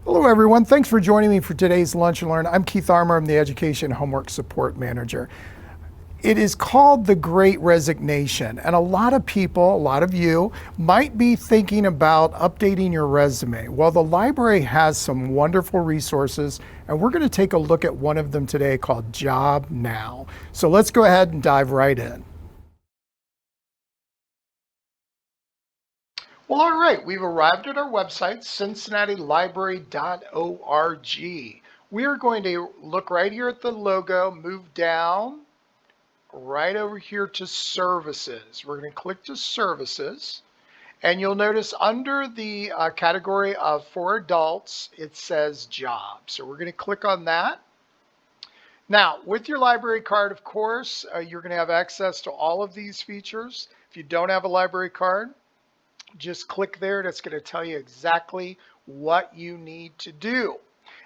Hello everyone, thanks for joining me for today's Lunch and Learn. I'm Keith Armour, I'm the Education Homework Support Manager. It is called the Great Resignation, and a lot of people, a lot of you, might be thinking about updating your resume. Well, the library has some wonderful resources, and we're going to take a look at one of them today called JobNow. So let's go ahead and dive right in. Well, all right, we've arrived at our website, cincinnatilibrary.org. We are going to look right here at the logo, move down, right over here to services. We're going to click to services, and you'll notice under the category of for adults, it says jobs. So we're going to click on that. Now, with your library card, of course, you're going to have access to all of these features. If you don't have a library card, just click there and it's going to tell you exactly what you need to do.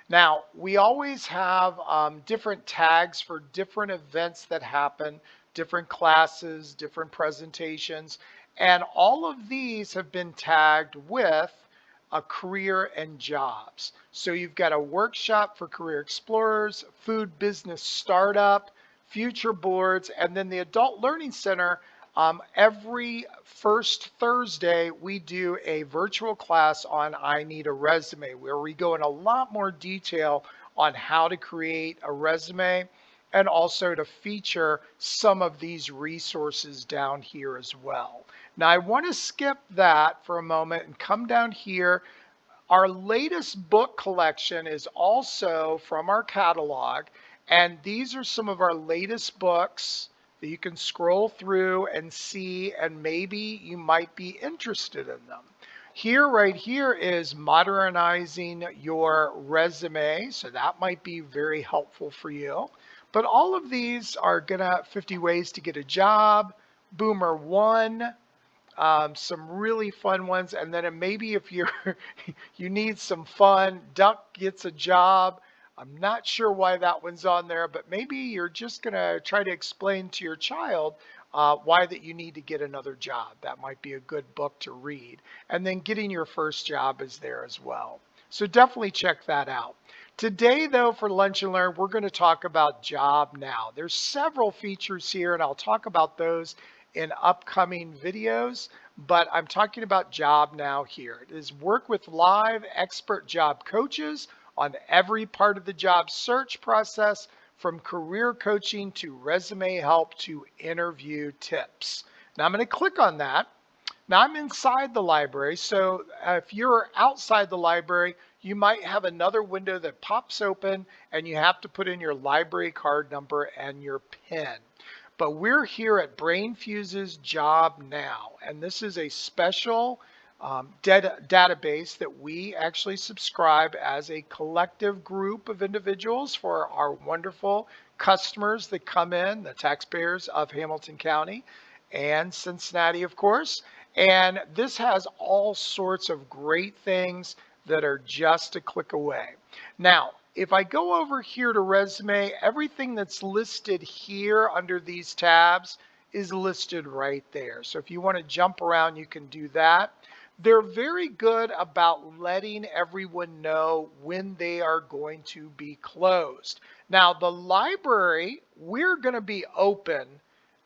Now, we always have different tags for different events that happen, different classes, different presentations, and all of these have been tagged with a career and jobs. So you've got a workshop for career explorers, food business startup, future boards, and then the Adult Learning Center. Every first Thursday, we do a virtual class on I Need a Resume, where we go in a lot more detail on how to create a resume and also to feature some of these resources down here as well. Now, I want to skip that for a moment and come down here. Our latest book collection is also from our catalog, and these are some of our latest books that you can scroll through and see, and maybe you might be interested in them. Here, right here is modernizing your resume, so that might be very helpful for you. But all of these are gonna 50 ways to get a job, Boomer One, some really fun ones, and then maybe if you're you need some fun, Duck Gets a Job. I'm not sure why that one's on there, but maybe you're just going to try to explain to your child why that you need to get another job. That might be a good book to read. And then Getting Your First Job is there as well. So definitely check that out. Today, though, for Lunch and Learn, we're going to talk about JobNow. There's several features here, and I'll talk about those in upcoming videos, but I'm talking about JobNow here. It is work with live expert job coaches on every part of the job search process, from career coaching to resume help to interview tips. Now I'm going to click on that. Now I'm inside the library, so if you're outside the library, you might have another window that pops open and you have to put in your library card number and your PIN. But we're here at BrainFuse's JobNow, and this is a special database that we actually subscribe as a collective group of individuals for our wonderful customers that come in, the taxpayers of Hamilton County and Cincinnati, of course. And this has all sorts of great things that are just a click away. Now, if I go over here to resume, everything that's listed here under these tabs is listed right there. So if you want to jump around, you can do that. They're very good about letting everyone know when they are going to be closed. Now, the library, we're going to be open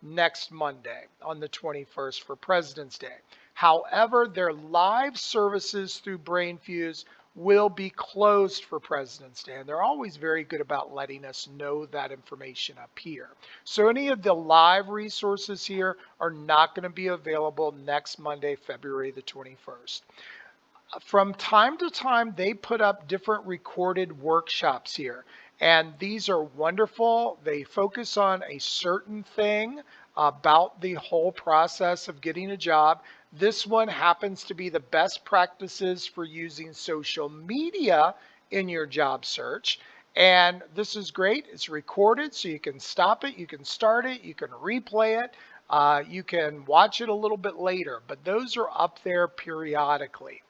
next Monday on the 21st for President's Day. However, their live services through BrainFuse will be closed for President's Day, and they're always very good about letting us know that information up here. So any of the live resources here are not going to be available next Monday, February the 21st. From time to time, they put up different recorded workshops here, and these are wonderful. They focus on a certain thing about the whole process of getting a job. This one happens to be the best practices for using social media in your job search. And this is great. It's recorded, so you can stop it, you can start it, you can replay it, you can watch it a little bit later, but those are up there periodically.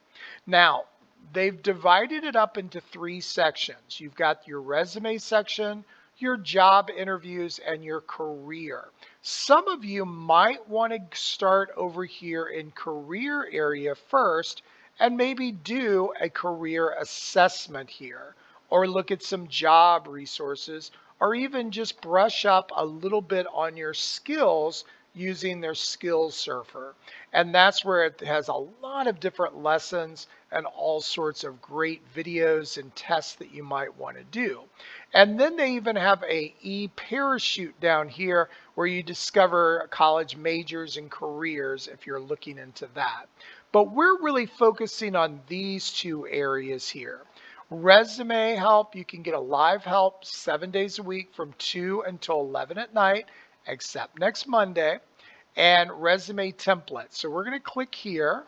Now, they've divided it up into 3 sections. You've got your resume section, your job interviews, and your career. Some of you might want to start over here in career area first and maybe do a career assessment here, or look at some job resources, or even just brush up a little bit on your skills using their skills surfer. And that's where it has a lot of different lessons and all sorts of great videos and tests that you might want to do. And then they even have a e-parachute down here where you discover college majors and careers if you're looking into that. But we're really focusing on these two areas here. Resume help, you can get a live help 7 days a week from 2 until 11 at night, except next Monday, and resume templates. So we're going to click here.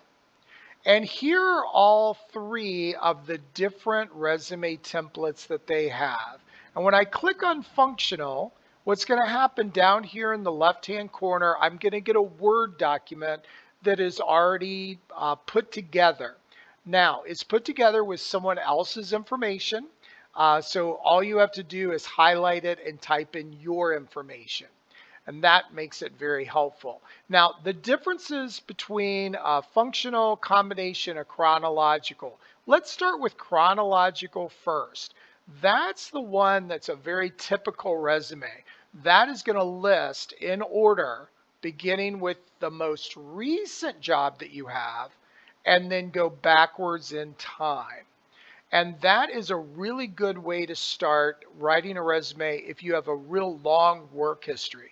And here are all three of the different resume templates that they have. And when I click on functional, what's going to happen down here in the left-hand corner, I'm going to get a Word document that is already put together. Now, it's put together with someone else's information. So all you have to do is highlight it and type in your information. And that makes it very helpful. Now, the differences between functional, combination, or chronological. Let's start with chronological first. That's the one that's a very typical resume. That is going to list in order, beginning with the most recent job that you have, and then go backwards in time. And that is a really good way to start writing a resume if you have a real long work history.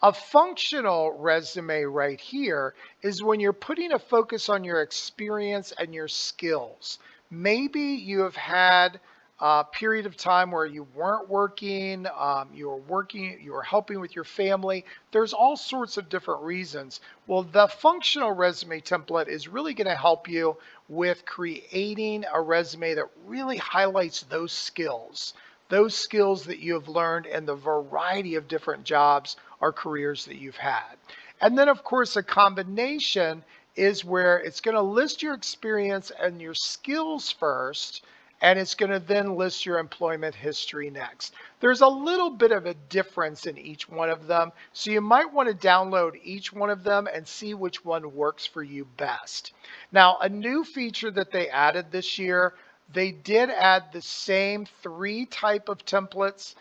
A functional resume right here is when you're putting a focus on your experience and your skills. Maybe you have had a period of time where you weren't working, you were helping with your family. There's all sorts of different reasons. Well, the functional resume template is really going to help you with creating a resume that really highlights those skills that you have learned in the variety of different jobs or careers that you've had. And then, of course, a combination is where it's going to list your experience and your skills first, and it's going to then list your employment history next. There's a little bit of a difference in each one of them, so you might want to download each one of them and see which one works for you best. Now, a new feature that they added this year, they did add the same 3 type of templates,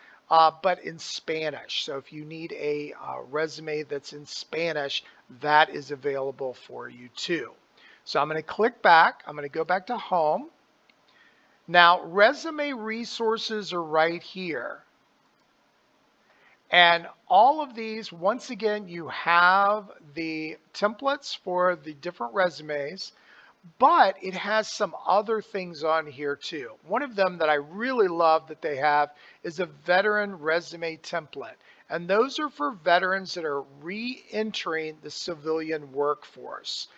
but in Spanish. So if you need a resume that's in Spanish, that is available for you too. So I'm going to click back. I'm going to go back to home. Now, resume resources are right here. And all of these, once again, you have the templates for the different resumes, but it has some other things on here too. One of them that I really love that they have is a veteran resume template. And those are for veterans that are re-entering the civilian workforce.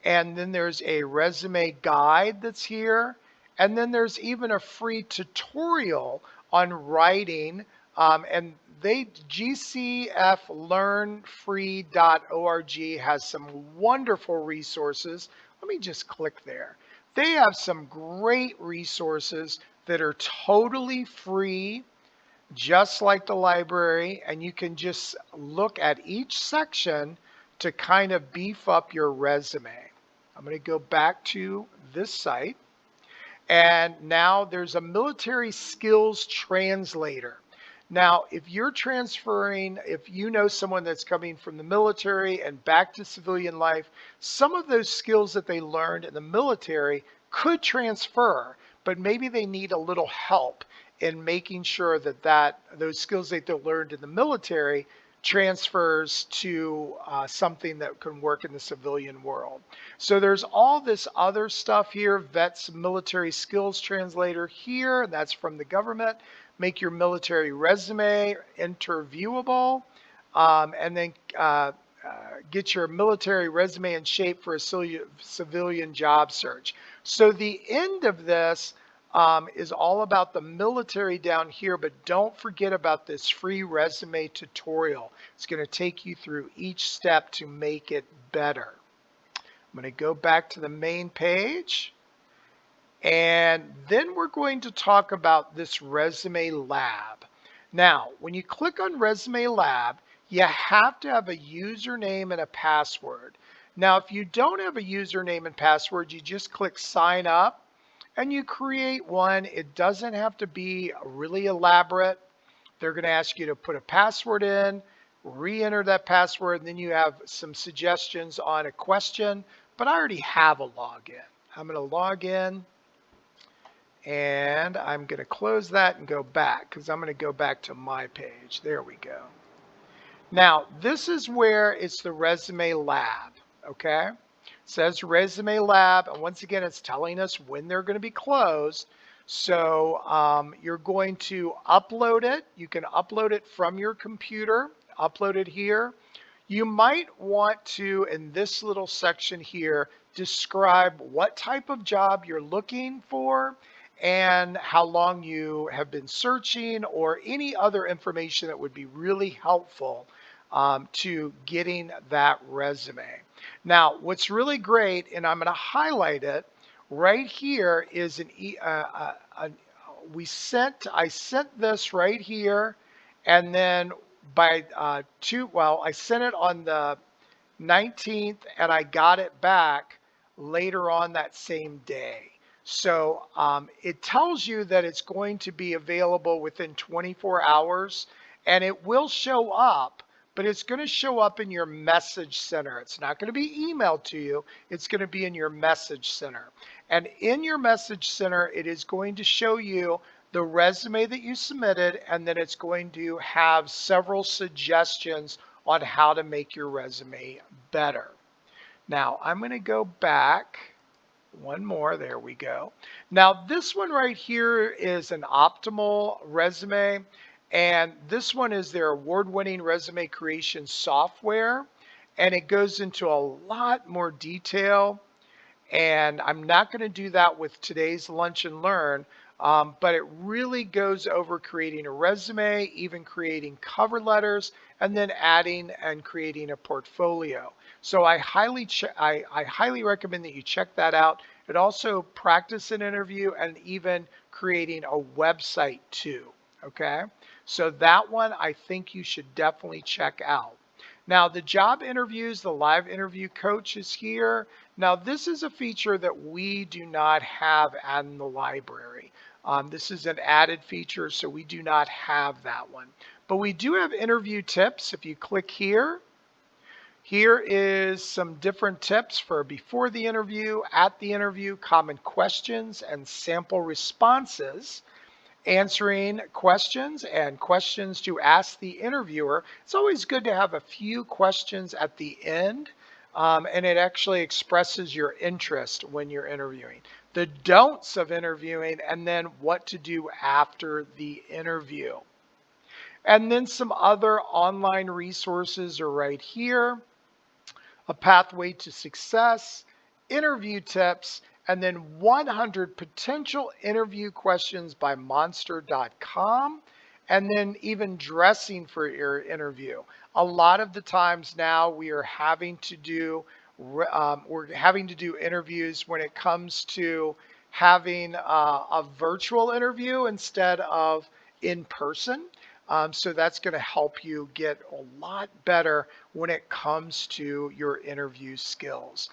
And then there's a resume guide that's here. And then there's even a free tutorial on writing. And gcflearnfree.org has some wonderful resources. Let me just click there. They have some great resources that are totally free, just like the library, and you can just look at each section to kind of beef up your resume. I'm going to go back to this site, and now there's a military skills translator. Now, if you're transferring, if you know someone that's coming from the military and back to civilian life, some of those skills that they learned in the military could transfer, but maybe they need a little help in making sure that those skills that they learned in the military transfers to something that can work in the civilian world. So there's all this other stuff here, Vets Military Skills Translator here, and that's from the government. Make your military resume interviewable, and then get your military resume in shape for a civilian job search. So the end of this is all about the military down here, but don't forget about this free resume tutorial. It's going to take you through each step to make it better. I'm going to go back to the main page. And then we're going to talk about this Resume Lab. Now, when you click on Resume Lab, you have to have a username and a password. Now, if you don't have a username and password, you just click sign up and you create one. It doesn't have to be really elaborate. They're going to ask you to put a password in, re-enter that password, and then you have some suggestions on a question, but I already have a login. I'm going to log in and I'm going to close that and go back because I'm going to go back to my page. There we go. Now, this is where it's the resume lab, okay? It says resume lab, and once again, it's telling us when they're going to be closed. So you're going to upload it. You can upload it from your computer, upload it here. You might want to, in this little section here, describe what type of job you're looking for and how long you have been searching or any other information that would be really helpful to getting that resume. Now, what's really great, and I'm going to highlight it, right here is I sent this right here, and then I sent it on the 19th and I got it back later on that same day. So it tells you that it's going to be available within 24 hours and it will show up, but it's going to show up in your message center. It's not going to be emailed to you. It's going to be in your message center. And in your message center, it is going to show you the resume that you submitted, and then it's going to have several suggestions on how to make your resume better. Now, I'm going to go back one more. There we go. Now, this one right here is an optimal resume, and this one is their award-winning resume creation software, and it goes into a lot more detail. And I'm not going to do that with today's Lunch and Learn, but it really goes over creating a resume, even creating cover letters, and then adding and creating a portfolio. So I highly recommend that you check that out. It also practice an interview and even creating a website too. Okay, so that one I think you should definitely check out. Now, the job interviews, the live interview coach is here. Now, this is a feature that we do not have in the library. This is an added feature, so we do not have that one. But we do have interview tips. If you click here, here is some different tips for before the interview, at the interview, common questions and sample responses. Answering questions and questions to ask the interviewer. It's always good to have a few questions at the end, and it actually expresses your interest when you're interviewing. The don'ts of interviewing, and then what to do after the interview. And then some other online resources are right here. A pathway to success, interview tips, and then 100 potential interview questions by monster.com, and then even dressing for your interview. A lot of the times now we are having to do interviews when it comes to having a virtual interview instead of in person. So that's going to help you get a lot better when it comes to your interview skills.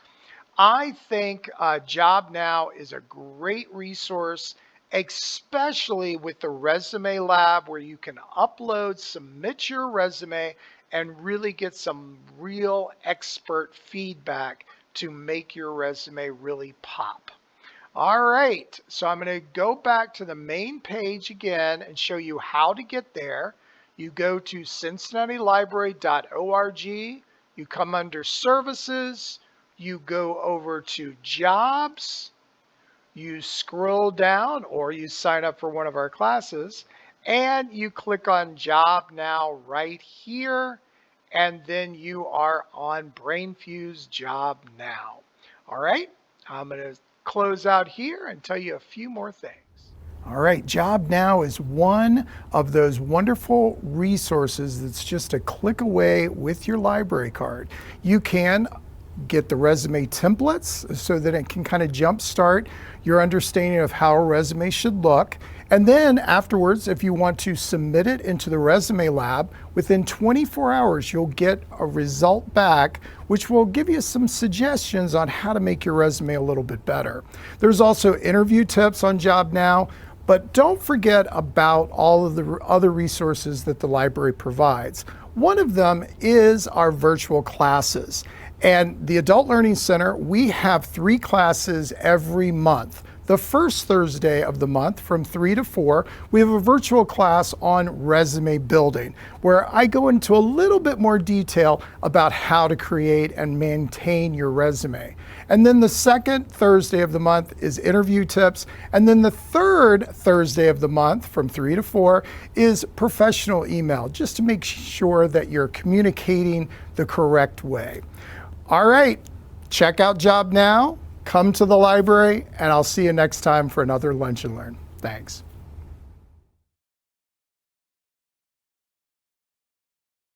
I think JobNow is a great resource, especially with the Resume Lab, where you can upload, submit your resume, and really get some real expert feedback to make your resume really pop. All right, so I'm going to go back to the main page again and show you how to get there. You go to cincinnatilibrary.org, you come under Services, you go over to Jobs, you scroll down or you sign up for one of our classes, and you click on JobNow right here, and then you are on BrainFuse JobNow. All right, I'm going to close out here and tell you a few more things. All right, JobNow is one of those wonderful resources that's just a click away with your library card. You can get the resume templates so that it can kind of jumpstart your understanding of how a resume should look. And then afterwards, if you want to submit it into the resume lab, within 24 hours, you'll get a result back, which will give you some suggestions on how to make your resume a little bit better. There's also interview tips on JobNow, but don't forget about all of the other resources that the library provides. One of them is our virtual classes. And the Adult Learning Center, we have 3 classes every month. The first Thursday of the month from 3 to 4, we have a virtual class on resume building, where I go into a little bit more detail about how to create and maintain your resume. And then the second Thursday of the month is interview tips. And then the third Thursday of the month from 3 to 4 is professional email, just to make sure that you're communicating the correct way. All right, check out JobNow. Come to the library, and I'll see you next time for another Lunch and Learn. Thanks.